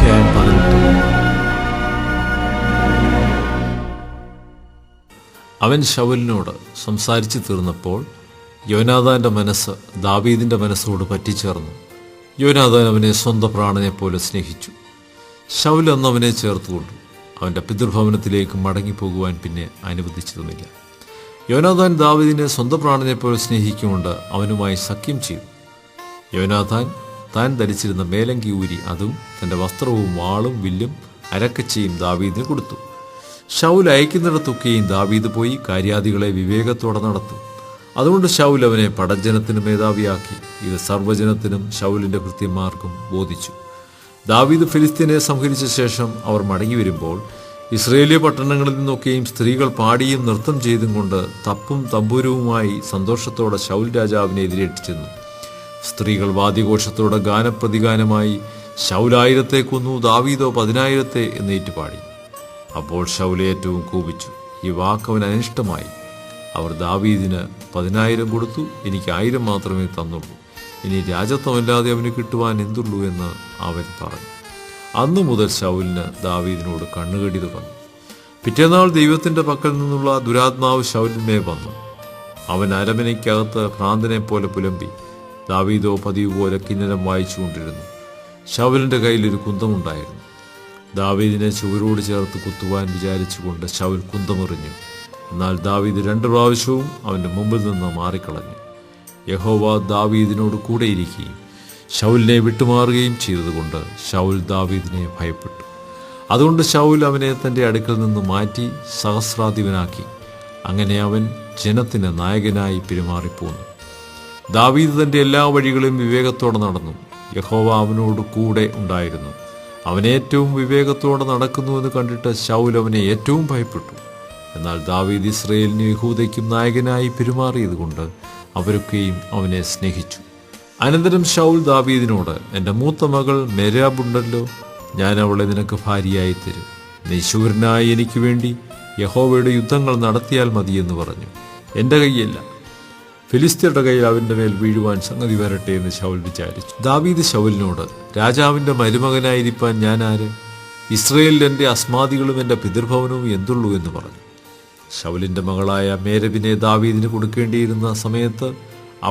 അധ്യായം 18. അവൻ ശൗലിനോട് സംസാരിച്ചു തീർന്നപ്പോൾ യോനാഥാന്റെ മനസ്സ് ദാവീദിന്റെ മനസ്സോട് പറ്റിച്ചേർന്നു. യോനാഥാൻ അവനെ സ്വന്തം പ്രാണനെ പോലെ സ്നേഹിച്ചു. ശൗൽ അന്ന് അവനെ ചേർത്തുകൊണ്ടു. അവന്റെ പിതൃഭവനത്തിലേക്ക് മടങ്ങിപ്പോകുവാൻ പിന്നെ അനുവദിച്ചതുമില്ല. യോനാഥാൻ ദാവീദിനെ സ്വന്തം പ്രാണനെ പോലെ സ്നേഹിക്കുകൊണ്ട് അവനുമായി സഖ്യം ചെയ്തു. യോനാഥാൻ താൻ ധരിച്ചിരുന്ന മേലങ്കി ഊരി അതും തന്റെ വസ്ത്രവും വാളും വില്ലും അരക്കച്ചയും ദാവീദിന് കൊടുത്തു. ശൗൽ അയക്കുന്നിടത്തൊക്കെയും ദാവീദ് പോയി കാര്യാദികളെ വിവേകത്തോടെ നടത്തും. അതുകൊണ്ട് ശൗൽ അവനെ പടജ്ജനത്തിന് മേധാവിയാക്കി. ഇത് സർവ്വജനത്തിനും ശൗലിന്റെ ഭൃത്യന്മാർക്കും ബോധിച്ചു. ദാവീദ് ഫിലിസ്ത്യനെ സംഹരിച്ച ശേഷം അവർ മടങ്ങി വരുമ്പോൾ ഇസ്രയേലിയ പട്ടണങ്ങളിൽ നിന്നൊക്കെയും സ്ത്രീകൾ പാടിയും നൃത്തം ചെയ്തും കൊണ്ട് തപ്പും തമ്പൂരവുമായി സന്തോഷത്തോടെ ശൗൽ രാജാവിനെ എതിരേറ്റ് ചെന്നു. സ്ത്രീകൾ വാദ്യഘോഷത്തോടെ ഗാനപ്രതിഗാനമായി ശൗൽ 1000 കൊന്നു, ദാവീദോ 10,000 എന്നേറ്റുപാടി. അപ്പോൾ ശൗൽ ഏറ്റവും കോപിച്ചു. ഈ വാക്കവൻ അനിഷ്ടമായി. അവർ ദാവീദിന് 10,000 കൊടുത്തു, എനിക്ക് 1000 മാത്രമേ തന്നുള്ളൂ. ഇനി രാജത്വമല്ലാതെ അവന് കിട്ടുവാൻ എന്തുള്ളൂ എന്ന് അവൻ പറഞ്ഞു. അന്നു മുതൽ ശൗലിന് ദാവീദിനോട് കണ്ണുകടി തുടങ്ങി. പിറ്റേന്നാൾ ദൈവത്തിന്റെ പക്കൽ നിന്നുള്ള ദുരാത്മാവ് ശൗലിന്മേൽ വന്നു. അവൻ അരമനയ്ക്കകത്ത് ഭ്രാന്തനെ പോലെ പുലമ്പി. ദാവീദോ പതിവ് പോലെ കിന്നരം വായിച്ചുകൊണ്ടിരുന്നു. ശൗലിന്റെ കയ്യിൽ ഒരു കുന്തമുണ്ടായിരുന്നു. ദാവീദിനെ ചുവരോട് ചേർത്ത് കുത്തുവാൻ വിചാരിച്ചുകൊണ്ട് ശൗൽ കുന്തമെറിഞ്ഞു. എന്നാൽ ദാവീദ് 2 പ്രാവശ്യവും അവന്റെ മുമ്പിൽ നിന്ന് മാറിക്കളഞ്ഞു. യഹോവ ദാവീദിനോട് കൂടെയിരിക്കുകയും ശൗലിനെ വിട്ടുമാറുകയും ചെയ്തതുകൊണ്ട് ശൗൽ ദാവീദിനെ ഭയപ്പെട്ടു. അതുകൊണ്ട് ശൗൽ അവനെ തന്റെ അടുക്കൽ നിന്ന് മാറ്റി സഹസ്രാധിപനാക്കി. അങ്ങനെ അവൻ ജനത്തിന് നായകനായി പെരുമാറിപ്പോന്നു. ദാവീദ് തന്റെ എല്ലാ വഴികളും വിവേകത്തോടെ നടന്നു. യഹോവ അവനോട് കൂടെ ഉണ്ടായിരുന്നു. അവൻ ഏറ്റവും വിവേകത്തോടെ നടക്കുന്നുവെന്ന് കണ്ടിട്ട് ശൗൽ അവനെ ഏറ്റവും ഭയപ്പെട്ടു. എന്നാൽ ദാവീദ് ഇസ്രയേലിനും യഹൂദയ്ക്കും നായകനായി പെരുമാറിയതുകൊണ്ട് അവരൊക്കെയും അവനെ സ്നേഹിച്ചു. അനന്തരം ശൗൽ ദാവീദിനോട്, എൻ്റെ മൂത്ത മകൾ മെരാബുണ്ടല്ലോ, ഞാൻ അവളെ നിനക്ക് ഭാര്യയായി തരും. നീ ശൂരനായി എനിക്ക് വേണ്ടി യഹോവയുടെ യുദ്ധങ്ങൾ നടത്തിയാൽ മതിയെന്ന് പറഞ്ഞു. എൻ്റെ കൈയല്ല, ഫിലിസ്ത്യരുടെ കയ്യിൽ അവന്റെ മേൽ വീഴുവാൻ സംഗതി വരട്ടെ എന്ന് ശൗൽ വിചാരിച്ചു. ദാവീദ് ശൗലിനോട്, രാജാവിന്റെ മരുമകനായിരിക്കാൻ ഞാൻ ആര്? ഇസ്രയേലിൽ എൻ്റെ അസ്മാദികളും എൻ്റെ പിതൃഭവനവും എന്തുള്ളൂ എന്ന് പറഞ്ഞു. ശൗലിന്റെ മകളായ മേരബിനെ ദാവീദിന് കൊടുക്കേണ്ടിയിരുന്ന സമയത്ത്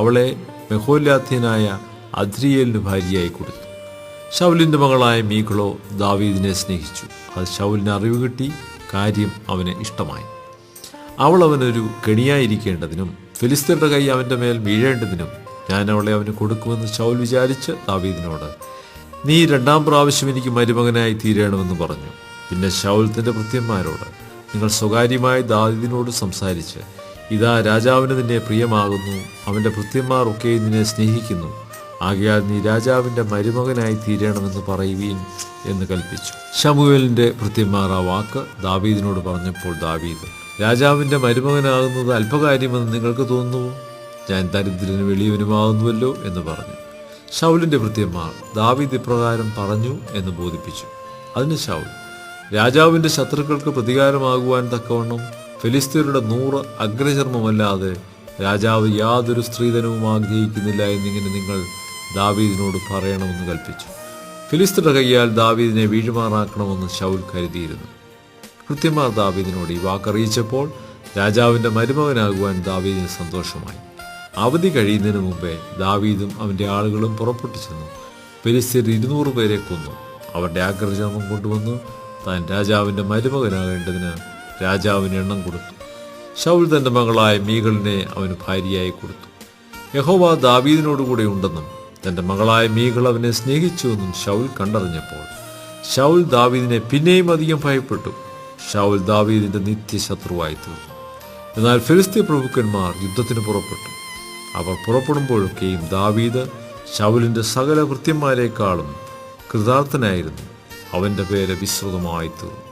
അവളെ മെഹോലാത്യനായ അദ്രിയേലിന് ഭാര്യയായി കൊടുത്തു. ശൗലിന്റെ മകളായ മീഖളോ ദാവീദിനെ സ്നേഹിച്ചു. അത് ശൗലിന് അറിവ് കിട്ടി. കാര്യം അവന് ഇഷ്ടമായി. അവൾ അവനൊരു കെണിയായിരിക്കേണ്ടതിനും ഫിലിസ്ത്യരുടെ കൈ അവന്റെ മേൽ വീഴേണ്ടതിനും ഞാൻ അവളെ അവന് കൊടുക്കുമെന്ന് ശൗൽ വിചാരിച്ച് ദാവീദിനോട്, നീ 2ാം പ്രാവശ്യം എനിക്ക് മരുമകനായി തീരണമെന്ന് പറഞ്ഞു. പിന്നെ ശൗൽ തന്റെ ഭൃത്യന്മാരോട്, നിങ്ങൾ സ്വകാര്യമായി ദാവീദിനോട് സംസാരിച്ച്, ഇതാ രാജാവിന് നിന്നെ പ്രിയമാകുന്നു, അവന്റെ ഭൃത്യന്മാർ ഒക്കെ നിന്നെ സ്നേഹിക്കുന്നു, ആകയാൽ നീ രാജാവിന്റെ മരുമകനായി തീരണമെന്ന് പറയുവീൻ എന്ന് കൽപ്പിച്ചു. ശമൂവേലിന്റെ ഭൃത്യന്മാർ ആ വാക്ക് ദാവീദിനോട് പറഞ്ഞപ്പോൾ ദാവീദ്, രാജാവിന്റെ മരുമകനാകുന്നത് അല്പകാര്യമെന്ന് നിങ്ങൾക്ക് തോന്നുന്നുവോ? ഞാൻ ദരിദ്രനും എളിയവനുമാകുന്നുവല്ലോ എന്ന് പറഞ്ഞു. ശൗലിന്റെ ഭൃത്യന്മാർ ദാവീദ് ഇപ്രകാരം പറഞ്ഞു എന്ന് ബോധിപ്പിച്ചു. അതിന് ശൗൽ, രാജാവിന്റെ ശത്രുക്കൾക്ക് പ്രതികാരമാകുവാൻ തക്കവണ്ണം ഫിലിസ്ത്യരുടെ 100 അഗ്രചർമ്മമല്ലാതെ രാജാവ് യാതൊരു സ്ത്രീധനവും ആഗ്രഹിക്കുന്നില്ല എന്നിങ്ങനെ നിങ്ങൾ ദാവീദിനോട് പറയണമെന്ന് കൽപ്പിച്ചു. ഫിലിസ്ത്യരുടെ കൈയാൽ ദാവീദിനെ വീഴുമാറാക്കണമെന്ന് ശൗൽ കരുതിയിരുന്നു. ഭൃത്യന്മാർ ദാവീദിനോട് ഈ വാക്കറിയിച്ചപ്പോൾ രാജാവിന്റെ മരുമകനാകുവാൻ ദാവീദിന് സന്തോഷമായി. അവധി കഴിയുന്നതിന് മുമ്പേ ദാവീദും അവന്റെ ആളുകളും പുറപ്പെട്ടു ചെന്നു. ഫിലിസ്ത്യർ 200 പേരെ കൊന്നു. അവരുടെ ആഗ്രചർമ്മം കൊണ്ടുവന്നു താൻ രാജാവിന്റെ മരുമകനാകേണ്ടതിന് രാജാവിന് എണ്ണം കൊടുത്തു. ശൗൽ തന്റെ മകളായ മീഖളിനെ അവന് ഭാര്യയായി കൊടുത്തു. യഹോവ ദാവീദിനോടുകൂടെ ഉണ്ടെന്നും തന്റെ മകളായ മീഖൾ അവനെ സ്നേഹിച്ചുവെന്നും ശൗൽ കണ്ടറിഞ്ഞപ്പോൾ ശൗൽ ദാവീദിനെ പിന്നെയും അധികം ഭയപ്പെട്ടു. ശൗൽ ദാവീദിന്റെ നിത്യശത്രുവായി തീർന്നു. എന്നാൽ ഫിലിസ്ത്യ പ്രഭുക്കന്മാർ യുദ്ധത്തിന് പുറപ്പെട്ടു. അവർ പുറപ്പെടുമ്പോഴൊക്കെയും ദാവീദ് ശൗലിന്റെ സകല ഭൃത്യന്മാരെക്കാളും കൃതാർത്ഥനായിരുന്നു. അവന്റെ പേര് വിശ്രുതമായി തീർന്നു.